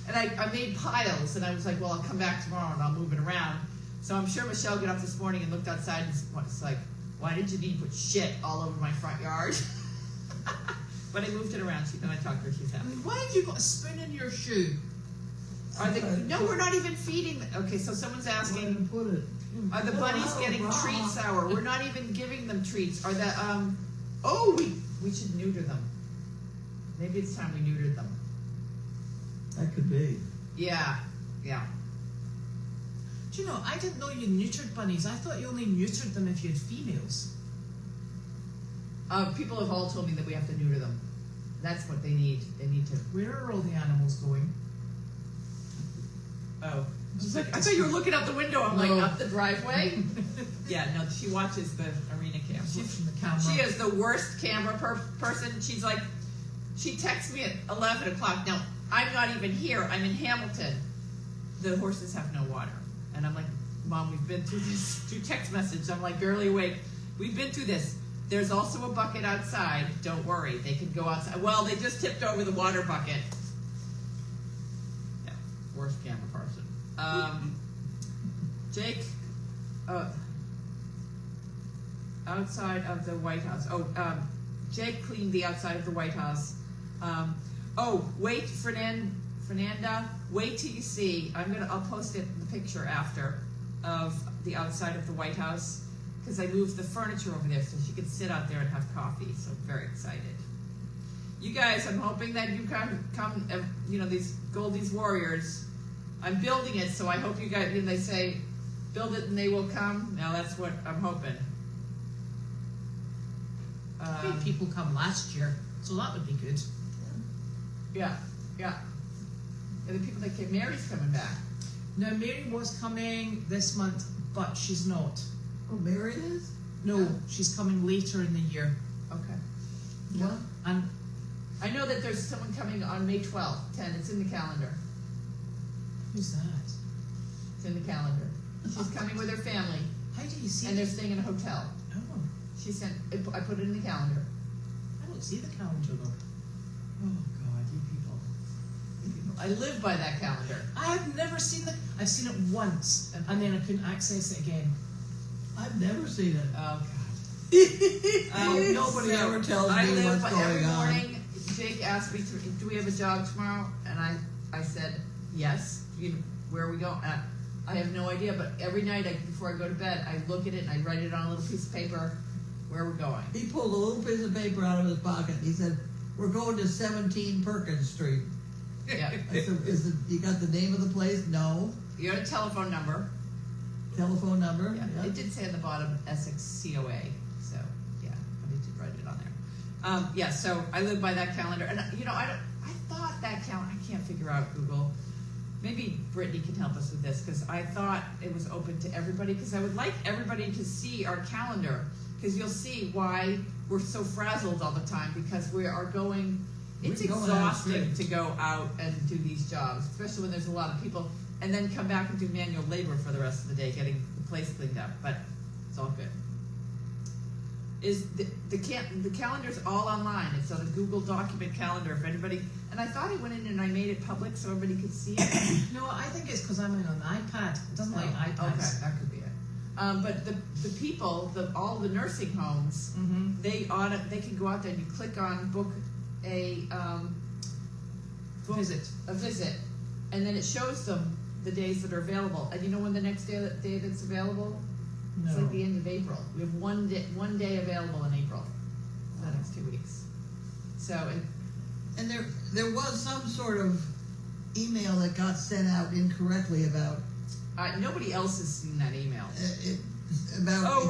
And I made piles and I was like, well, I'll come back tomorrow and I'll move it around. So I'm sure Michelle got up this morning and looked outside and was like, why did Janine put shit all over my front yard? But I moved it around, then I talked to her, she's happy. Why have you got a spoon in your shoe? No, we're not even feeding, okay, so someone's Where asking, to put it? are the bunnies getting treats hour? We're not even giving them treats, are the, we should neuter them. Maybe it's time we neutered them. That could be. Yeah. Do you know, I didn't know you neutered bunnies. I thought you only neutered them if you had females. People have all told me that we have to neuter them. That's what they need. They need to. Where are all the animals going? Oh. I thought you were looking out the window. I'm No. like, up the driveway? Yeah, no, she watches the arena cam. Watching the camera. She is the worst camera person. She's like, she texts me at 11 o'clock. Now, I'm not even here. I'm in Hamilton. The horses have no water. And I'm like, Mom, we've been through this, through text message. I'm like barely awake. We've been through this. There's also a bucket outside. Don't worry. They can go outside. Well, they just tipped over the water bucket. Yeah, worst camera person. Jake, outside of the White House. Jake cleaned the outside of the White House. Wait, Fernanda, wait till you see. I'll post it, the picture after of the outside of the White House, because I moved the furniture over there so she could sit out there and have coffee. So I'm very excited. You guys, I'm hoping that you come, these Goldy-s warriors. I'm building it, so I hope you guys, they say, build it and they will come. Now that's what I'm hoping. We had people come last year, so that would be good. Yeah. And the people that came, Mary's coming back. Now, Mary was coming this month, but she's not. Oh, Mary is? No, she's coming later in the year. Okay. What? And I know that there's someone coming on May 12th, 10. It's in the calendar. who's that? It's in the calendar. She's coming with her family, How do you see and they're staying in a hotel. Oh, I put it in the calendar. I don't see the calendar though. Oh God, you people. I live by that calendar. I have never seen the. I've seen it once, and then I couldn't access it again. I've never seen it. Oh Nobody ever tells I me live what's by going every on. morning. Jake asked me, do we have a job tomorrow? And I said, yes. Where are we going? I have no idea, but every night before I go to bed, I look at it and I write it on a little piece of paper where we're going. He pulled a little piece of paper out of his pocket and he said, we're going to 17 Perkins Street. Yeah. I said, you got the name of the place? No. You got a telephone number. Telephone number? Yeah. Yep. It did say on the bottom Essex COA, so yeah, but it did write it on there. So I live by that calendar, and I thought that calendar. I can't figure out Google. Maybe Brittany can help us with this, because I thought it was open to everybody, because I would like everybody to see our calendar, because you'll see why we're so frazzled all the time, because we are going. It's We're going exhausting out to go out and do these jobs, especially when there's a lot of people, and then come back and do manual labor for the rest of the day, getting the place cleaned up. But it's all good. Is the calendar's all online? It's on a Google document calendar. If anybody, and I thought I went in and I made it public so everybody could see it. No, I think it's because I'm in on the iPad. It doesn't like iPads. Okay, that could be it. But the people, all the nursing homes, Mm-hmm. they can go out there and you click on book a visit, and then it shows them the days that are available. And you know when the next day that's available? No. It's like the end of April. We have one day available in April. The next 2 weeks. So And there was some sort of email that got sent out incorrectly about nobody else has seen that email.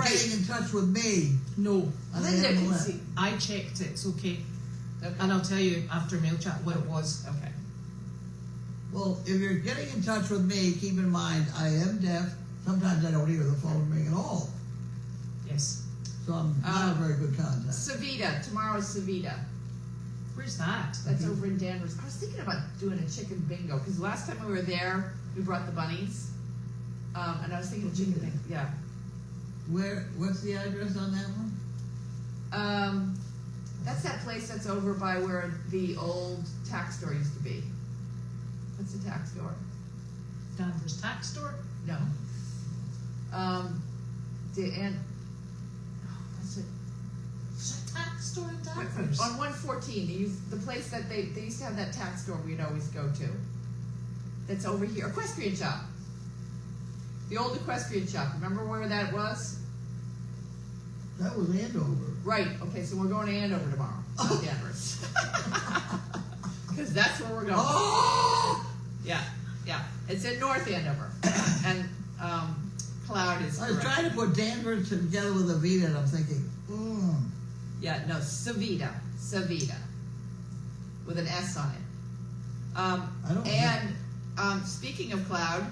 Getting in touch with me. No, Linda can MLS. see. I checked it. It's okay, Okay. and I'll tell you after mail chat what it was. Okay. Well, if you're getting in touch with me, keep in mind I am deaf. Sometimes I don't hear the phone ring at all. Yes. So I'm not a very good contact. Savita. Tomorrow is Savita. Where's that? That's over in Danvers. I was thinking about doing a chicken bingo, because last time we were there, we brought the bunnies. And I was thinking of chicken bingo. Yeah. What's the address on that one? That's that place that's over by where the old tax store used to be. What's the tax store? Danvers Tax Store. No. What's it? It's a tax store in Danvers? On 114, the place that they used to have that tax store we'd always go to. That's over here, equestrian shop. The old equestrian shop, remember where that was? That was Andover. Right, okay, so we're going to Andover tomorrow, not Danvers. Because that's where we're going. Oh! Yeah, it's in North Andover. And Cloud is I was correct. trying to put Danvers together with Avita, and I'm thinking, Yeah, no, Savita, with an S on it. I don't And speaking of Cloud,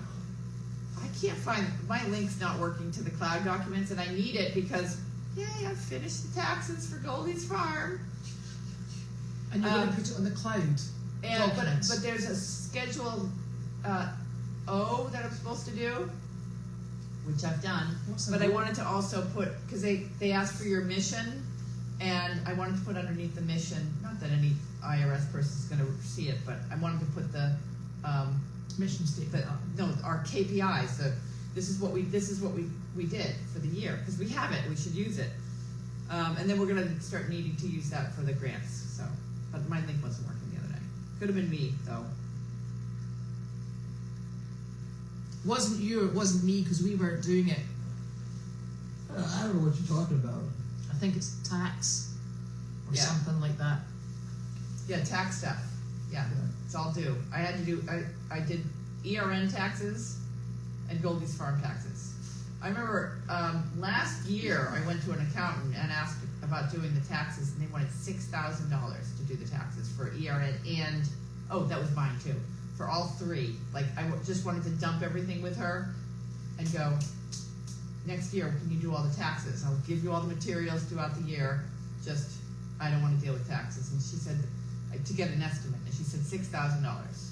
I can't find, my link's not working to the Cloud documents, and I need it because, yay, I finished the taxes for Goldy-s farm. And you're going to put it on the cloud. And Documents. but there's a schedule O that I'm supposed to do, which I've done. What's But an I O? wanted to also put, because they asked for your mission, and I wanted to put underneath the mission, not that any IRS person's going to see it, but I wanted to put the Mission statement. our KPIs. This is what we did for the year, because we have it. We should use it. And then we're going to start needing to use that for the grants. So, but my link wasn't working the other day. Could have been me though. Wasn't you, it wasn't me, because we weren't doing it. I don't know what you're talking about. I think it's tax or Yeah. something like that. Yeah, tax stuff. Yeah, Yeah. it's all due. I had to do. I did ERN taxes and Goldy-s farm taxes. I remember last year I went to an accountant and asked about doing the taxes, and they wanted $6,000 to do the taxes for ERN and that was mine too, for all three. Like just wanted to dump everything with her and go, next year can you do all the taxes? I'll give you all the materials throughout the year. Just I don't want to deal with taxes. And she said to get an estimate, and she said $6,000,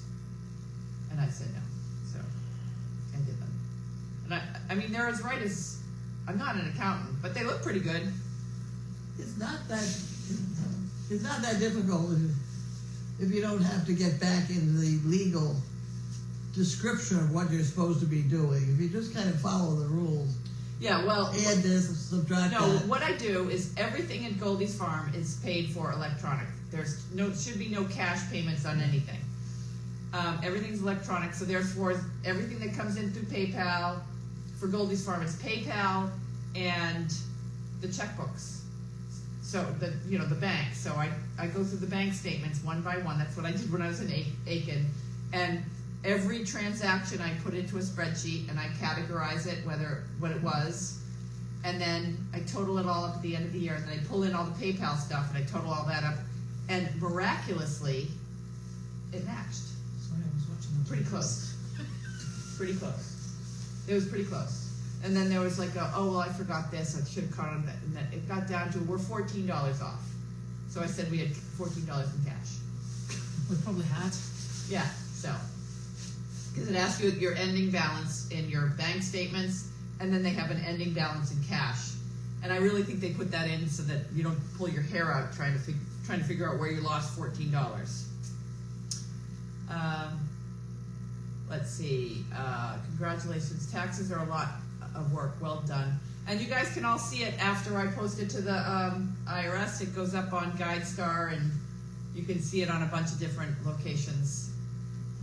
and I said no. So I did them. And I mean, they're as right as, I'm not an accountant, but they look pretty good. It's not that difficult if you don't have to get back into the legal description of what you're supposed to be doing. If you just kind of follow the rules, Yeah, well, add this, subtract no, that. what I do is everything in Goldy-s farm is paid for electronic. Should be no cash payments on anything. Everything's electronic, so therefore everything that comes in through PayPal, for Goldy-s farm it's PayPal and the checkbooks. So the bank. So I go through the bank statements one by one. That's what I did when I was in Aiken. And every transaction I put into a spreadsheet and I categorize it, what it was, and then I total it all up at the end of the year, and then I pull in all the PayPal stuff and I total all that up, and miraculously, it matched. Sorry, I was watching the Pretty videos. close. Pretty close. It was pretty close. And then there was like I forgot this, I should have caught on that, and then it got down to, we're $14 off. So I said we had $14 in cash. We probably had. Yeah, so. Because it asks you your ending balance in your bank statements, and then they have an ending balance in cash. And I really think they put that in so that you don't pull your hair out trying to figure out where you lost $14. Let's see. Congratulations. Taxes are a lot of work. Well done. And you guys can all see it after I post it to the IRS. It goes up on GuideStar, and you can see it on a bunch of different locations.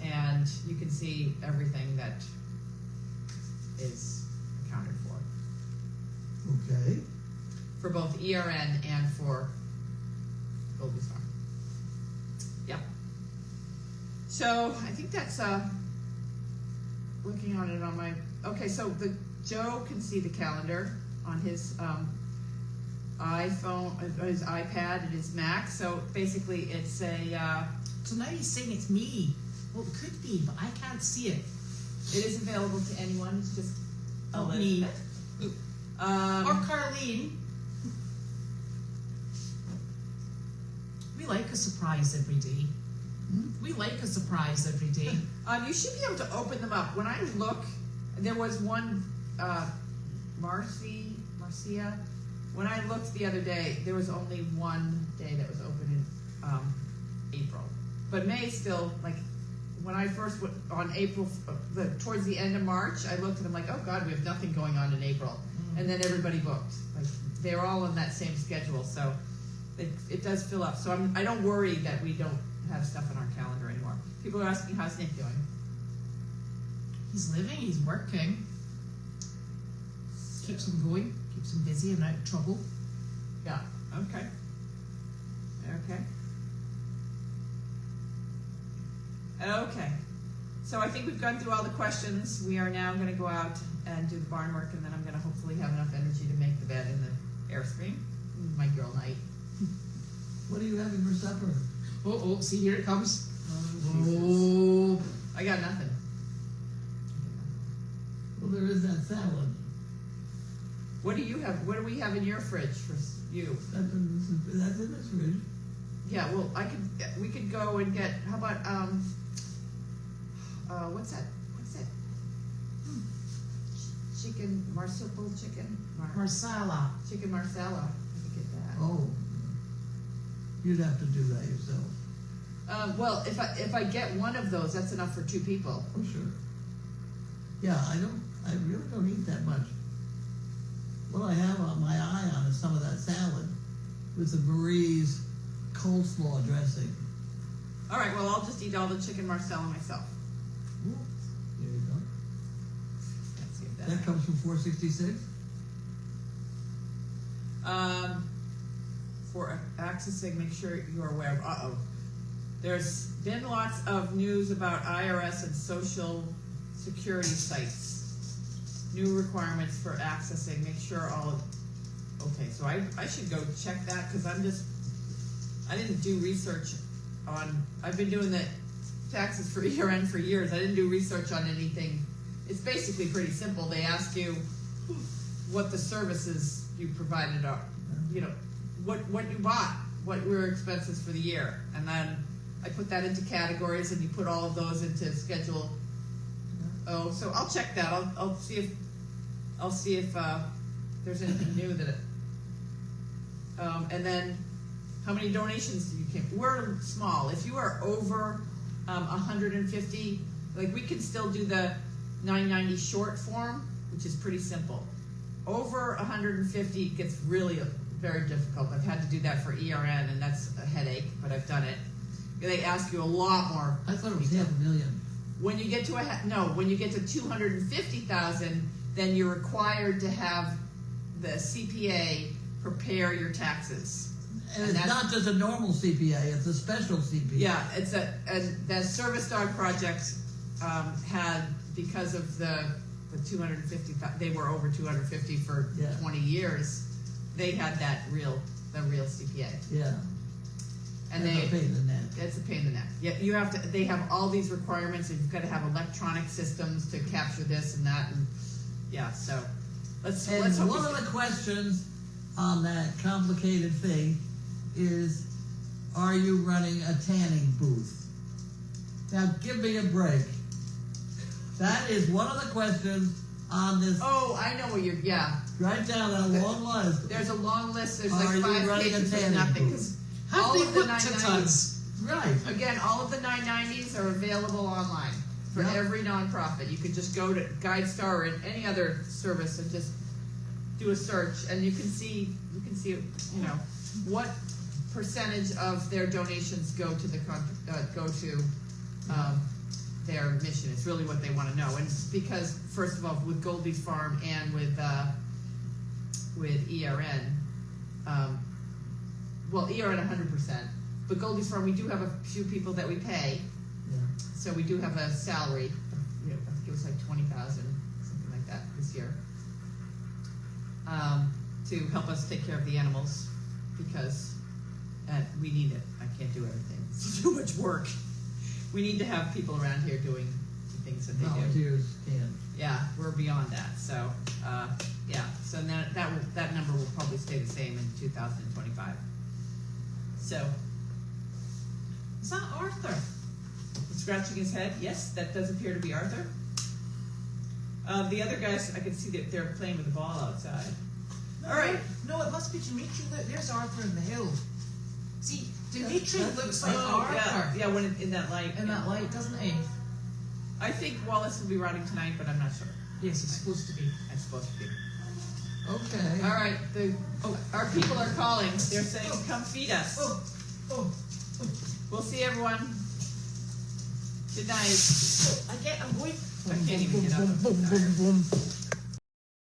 And you can see everything that is accounted for. Okay. For both ERN and for Goldy-s farm. Yep. So I think that's looking on it on my, okay, so Joe can see the calendar on his iPhone, his iPad, and his Mac. So basically it's a, So now he's saying it's me. Well, it could be, but I can't see it. it is available to anyone. It's just Me. Or Um, Carlene. We like a surprise every day. We like a surprise every day. you should be able to open them up. When I look, there was one, Marcia. When I looked the other day, there was only one day that was open in April. But May still, like, when I first went on April, towards the end of March, I looked and I'm like, oh God, we have nothing going on in April. And then everybody booked. Like, they're all on that same schedule. So it does fill up. So I don't worry that we don't have stuff on our calendar anymore. People are asking, how's Nick doing? He's living, he's working. Keeps him going, keeps him busy and out of trouble. Yeah, okay. Okay. Okay. So I think we've gone through all the questions. We are now going to go out and do the barn work, and then I'm going to hopefully have enough energy to make the bed in the Airstream. My girl night. What are you having for supper? Oh, see, here it comes. Oh, I got nothing. Well, there is that salad. What do you have? What do we have in your fridge for you? That's in this fridge. Yeah, well, we could go and get, how about, what's that? Chicken, marsupial chicken? Marsala. Chicken marsala. I could get that. Oh, you'd have to do that yourself. Well, if I get one of those, that's enough for 2 people. Oh, sure. Yeah, I really don't eat that much. What I have on my eye on is some of that salad with the Marie's coleslaw dressing. All right, well, I'll just eat all the chicken marsala myself. Ooh, there you go. Let's see if That comes from 466? For accessing, make sure you're aware of, there's been lots of news about IRS and Social Security sites. New requirements for accessing, make sure okay, so I should go check that, because I didn't do research on, I've been doing the taxes for year-end for years. I didn't do research on anything. It's basically pretty simple. They ask you what the services you provided are, what you bought, what were expenses for the year, and then I put that into categories, and you put all of those into Schedule O. So I'll check that. I'll see if there's anything new that. And then, how many donations do you keep? We're small. If you are over 150, like we can still do the 990 short form, which is pretty simple. Over 150 gets really very difficult. I've had to do that for ERN, and that's a headache, but I've done it. They ask you a lot more. I thought it was $500,000. When you get to when you get to 250,000, then you're required to have the CPA prepare your taxes. And it's not just a normal CPA; it's a special CPA. Yeah, the Service Dog Project had, because of the 250, they were over 250 for 20 years. They had the real CPA. Yeah. And That's a pain in the neck. It's a pain in the neck. Yeah, you have to. They have all these requirements, and you've got to have electronic systems to capture this and that, and so let's hope one of the questions on that complicated thing is, are you running a tanning booth? Now, give me a break. That is one of the questions on this. Oh, I know what you're. Yeah. Write down that long list. There's a long list. There's Are like you 5 running pages a of tanning nothing. booth? Have All they of the looked at 990s. us? Right. Again, all of the 990s are available online for every nonprofit. You can just go to GuideStar or any other service and just do a search, and you can see what percentage of their donations go to their mission. It's really what they want to know, and it's because, first of all, with Goldy-s Farm and with ERN, ERN 100%, but Goldy-s Farm, we do have a few people that we pay. Yeah. So we do have a salary. I think it was like 20,000, something like that this year, to help us take care of the animals, because we need it. I can't do everything. It's too much work. We need to have people around here doing the things that they do. Volunteers can. Yeah, we're beyond that. So, so that number will probably stay the same in 2025. So, Is that Arthur? scratching his head. Yes, that does appear to be Arthur. The other guys, I can see that they're playing with the ball outside. All right. No, it must be Dimitri. Look, there's Arthur in the hill. See, Dimitri looks like Oh, Arthur yeah, when in that light. in that light, doesn't he? I think Wallace will be riding tonight, but I'm not sure. Yes, he's supposed to be. I'm supposed to be. Okay. All right, our people are calling. They're saying, come feed us. We'll see everyone. Good night. I'm going. I can't even get up. I'm tired.